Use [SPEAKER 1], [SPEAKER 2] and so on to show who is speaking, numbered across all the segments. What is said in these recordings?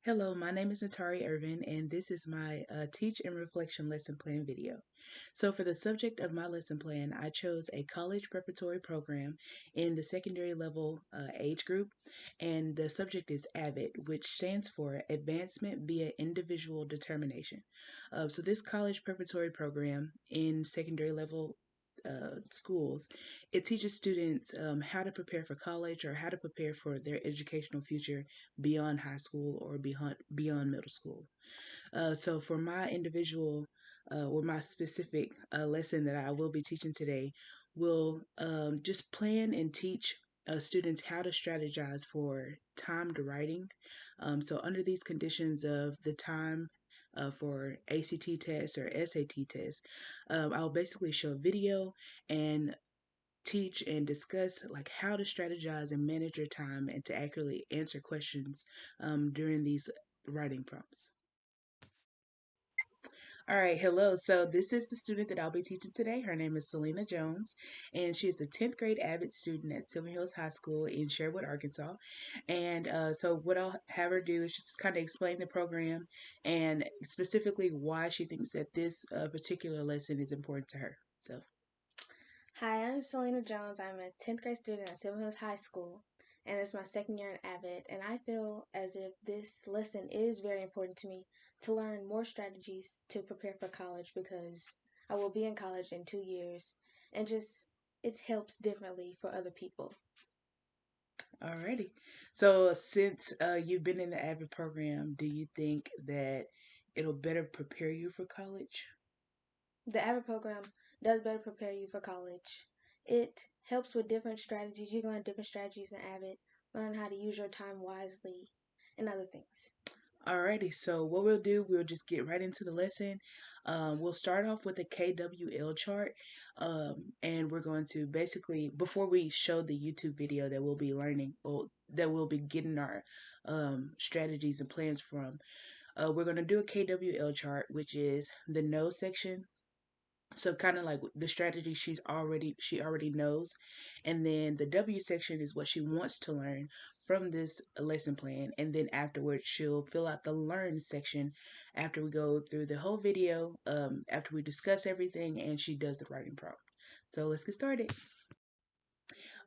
[SPEAKER 1] Hello, my name is Natari Irvin, and this is my Teach and Reflection lesson plan video. So, for the subject of my lesson plan, I chose a college preparatory program in the secondary level age group, and the subject is AVID, which stands for Advancement via Individual Determination. So, this college preparatory program in secondary level schools, it teaches students how to prepare for college or how to prepare for their educational future beyond high school or beyond middle school. So for my individual or my specific lesson that I will be teaching today, will just plan and teach students how to strategize for timed writing. So under these conditions of the time for ACT tests or SAT tests, I'll basically show a video and teach and discuss like how to strategize and manage your time and to accurately answer questions during these writing prompts. All right, hello. So this is the student that I'll be teaching today. Her name is Selena Jones, and she is the 10th grade AVID student at Silver Hills High School in Sherwood, Arkansas. And so what I'll have her do is just kind of explain the program and specifically why she thinks that this particular lesson is important to her. So.
[SPEAKER 2] Hi, I'm Selena Jones. I'm a 10th grade student at Silver Hills High School, and it's my second year in AVID. And I feel as if this lesson is very important to me to learn more strategies to prepare for college because I will be in college in 2 years, and just it helps differently for other people.
[SPEAKER 1] Alrighty. So since you've been in the AVID program, do you think that it'll better prepare you for college?
[SPEAKER 2] The AVID program does better prepare you for college. It helps with different strategies. You can learn different strategies in AVID, learn how to use your time wisely, and other things.
[SPEAKER 1] Alrighty, so what we'll do, we'll just get right into the lesson. We'll start off with a KWL chart, and we're going to basically, before we show the YouTube video that we'll be learning, or that we'll be getting our strategies and plans from, we're going to do a KWL chart, which is the know section. So kind of like the strategy she already knows, and then the W section is what she wants to learn from this lesson plan, and then afterwards she'll fill out the learn section after we go through the whole video, after we discuss everything and she does the writing prompt. So let's get started.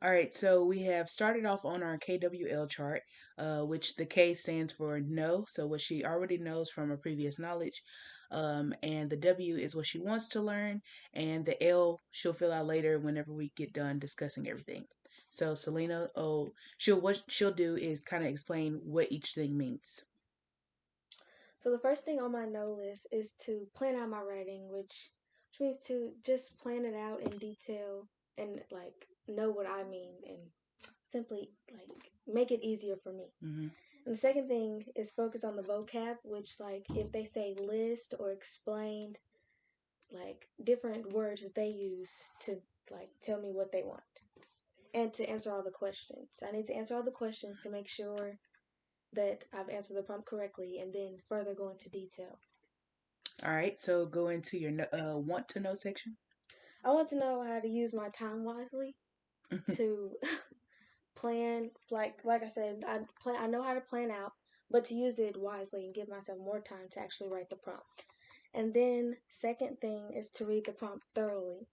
[SPEAKER 1] All right, so we have started off on our KWL chart, which the K stands for know, so what she already knows from her previous knowledge. And the W is what she wants to learn, and the L she'll fill out later whenever we get done discussing everything. So Selena, what she'll do is kind of explain what each thing means.
[SPEAKER 2] So the first thing on my know list is to plan out my writing, which means to just plan it out in detail and like know what I mean and simply like make it easier for me.
[SPEAKER 1] Mm-hmm.
[SPEAKER 2] And the second thing is focus on the vocab, which like if they say list or explained, like different words that they use to like tell me what they want. And to answer all the questions. I need to answer all the questions to make sure that I've answered the prompt correctly and then further go into detail.
[SPEAKER 1] All right, so go into your want to know section.
[SPEAKER 2] I want to know how to use my time wisely to plan. Like I said, I know how to plan out, but to use it wisely and give myself more time to actually write the prompt. And then second thing is to read the prompt thoroughly,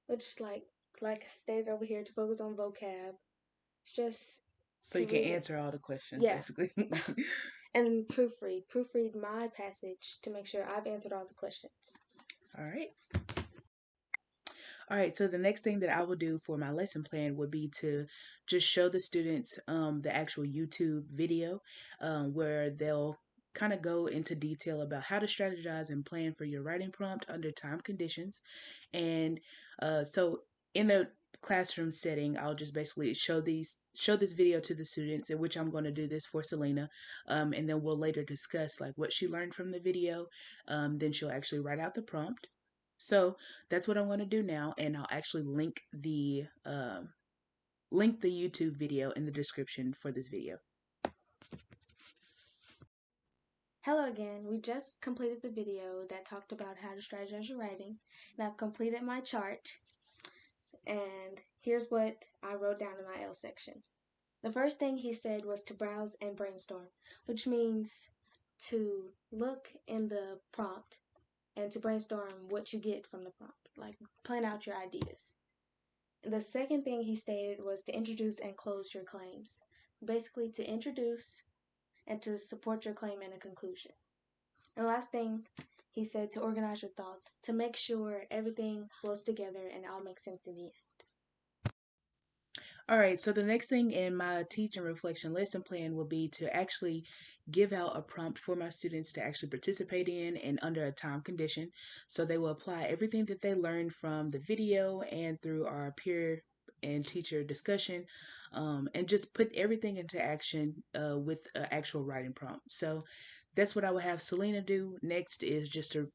[SPEAKER 2] which like I stated over here to focus on vocab. It's just
[SPEAKER 1] So
[SPEAKER 2] to
[SPEAKER 1] you can
[SPEAKER 2] read it.
[SPEAKER 1] answer all the questions,
[SPEAKER 2] Yeah,
[SPEAKER 1] basically.
[SPEAKER 2] and proofread my passage to make sure I've answered all the questions.
[SPEAKER 1] All right. All right, so the next thing that I will do for my lesson plan would be to just show the students the actual YouTube video where they'll kind of go into detail about how to strategize and plan for your writing prompt under time conditions. And so in a classroom setting, I'll just basically show this video to the students, in which I'm going to do this for Selena, and then we'll later discuss like what she learned from the video. Then she'll actually write out the prompt. So that's what I'm going to do now, and I'll actually link the YouTube video in the description for this video.
[SPEAKER 2] Hello again. We just completed the video that talked about how to strategize your writing, and I've completed my chart. And here's what I wrote down in my L section. The first thing he said was to browse and brainstorm, which means to look in the prompt and to brainstorm what you get from the prompt, like plan out your ideas. The second thing he stated was to introduce and close your claims, basically to introduce and to support your claim in a conclusion. And the last thing he said to organize your thoughts, to make sure everything flows together and it all makes sense in the end.
[SPEAKER 1] All right, so the next thing in my teach and reflection lesson plan will be to actually give out a prompt for my students to actually participate in and under a time condition. So they will apply everything that they learned from the video and through our peer and teacher discussion, and just put everything into action with an actual writing prompt. So that's what I would have Selena do. Next is just to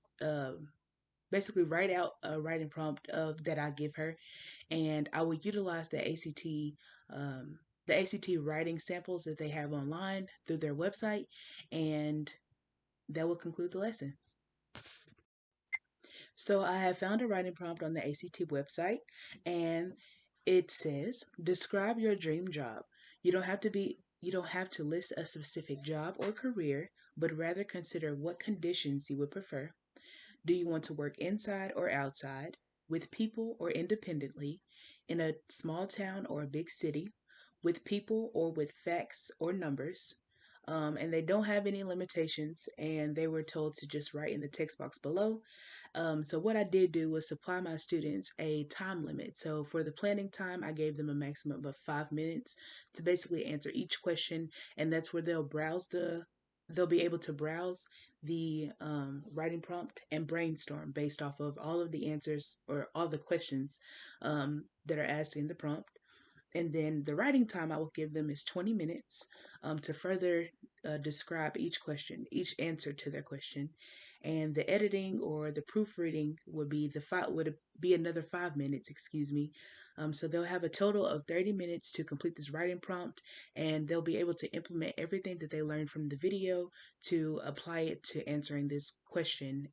[SPEAKER 1] basically write out a writing prompt of that I give her, and I will utilize the ACT writing samples that they have online through their website, and that will conclude the lesson. So I have found a writing prompt on the ACT website, and it says, "Describe your dream job. You don't have to list a specific job or career, but rather consider what conditions you would prefer. Do you want to work inside or outside, with people or independently, in a small town or a big city, with people or with facts or numbers?" And they don't have any limitations, and they were told to just write in the text box below. So what I did do was supply my students a time limit. So for the planning time, I gave them a maximum of 5 minutes to basically answer each question, and that's where they'll be able to browse the writing prompt and brainstorm based off of all of the answers or all the questions that are asked in the prompt. And then the writing time I will give them is 20 minutes to further describe each question, each answer to their question. And the editing or the proofreading would be another 5 minutes, excuse me. So they'll have a total of 30 minutes to complete this writing prompt, and they'll be able to implement everything that they learned from the video to apply it to answering this question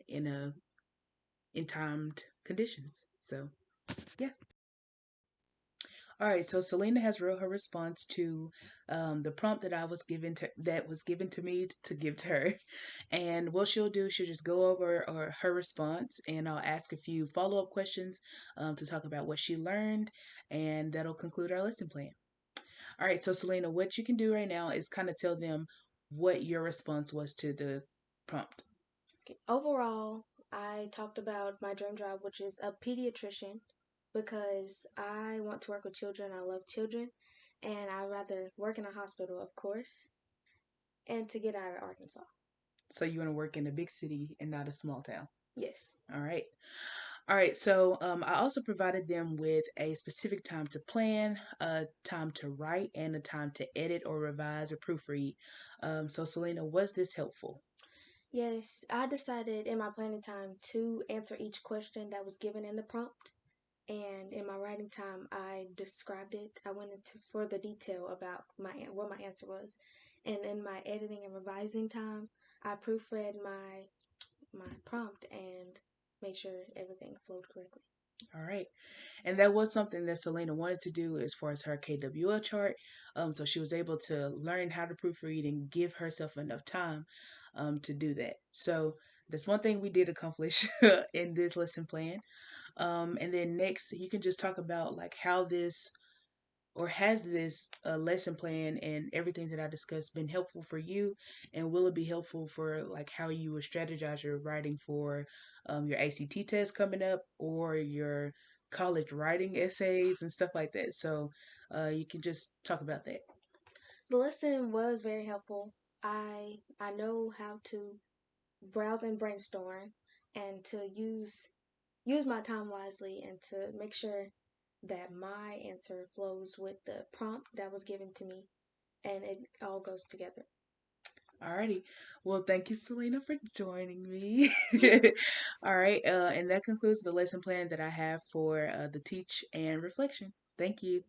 [SPEAKER 1] in timed conditions. So yeah. All right, so Selena has wrote her response to the prompt that was given to me to give to her, and what she'll do, she'll just go over her response, and I'll ask a few follow up questions to talk about what she learned, and that'll conclude our lesson plan. All right, so Selena, what you can do right now is kind of tell them what your response was to the prompt.
[SPEAKER 2] Okay. Overall, I talked about my dream job, which is a pediatrician, because I want to work with children. I love children, and I'd rather work in a hospital, of course, and to get out of Arkansas.
[SPEAKER 1] So you want to work in a big city and not a small town.
[SPEAKER 2] Yes.
[SPEAKER 1] All right. All right, so I also provided them with a specific time to plan, a time to write, and a time to edit or revise or proofread. So, Selena, was this helpful?
[SPEAKER 2] Yes, I decided in my planning time to answer each question that was given in the prompt. And in my writing time, I described it. I went into further detail about what my answer was. And in my editing and revising time, I proofread my prompt and made sure everything flowed correctly.
[SPEAKER 1] All right. And that was something that Selena wanted to do as far as her KWL chart. So she was able to learn how to proofread and give herself enough time to do that. So that's one thing we did accomplish in this lesson plan. And then next, you can just talk about like how this or has this lesson plan and everything that I discussed been helpful for you, and will it be helpful for like how you would strategize your writing for your ACT test coming up or your college writing essays and stuff like that? So you can just talk about that.
[SPEAKER 2] The lesson was very helpful. I know how to browse and brainstorm and to use my time wisely and to make sure that my answer flows with the prompt that was given to me and it all goes together.
[SPEAKER 1] Alrighty. Well, thank you, Selena, for joining me. All right. And that concludes the lesson plan that I have for the teach and reflection. Thank you.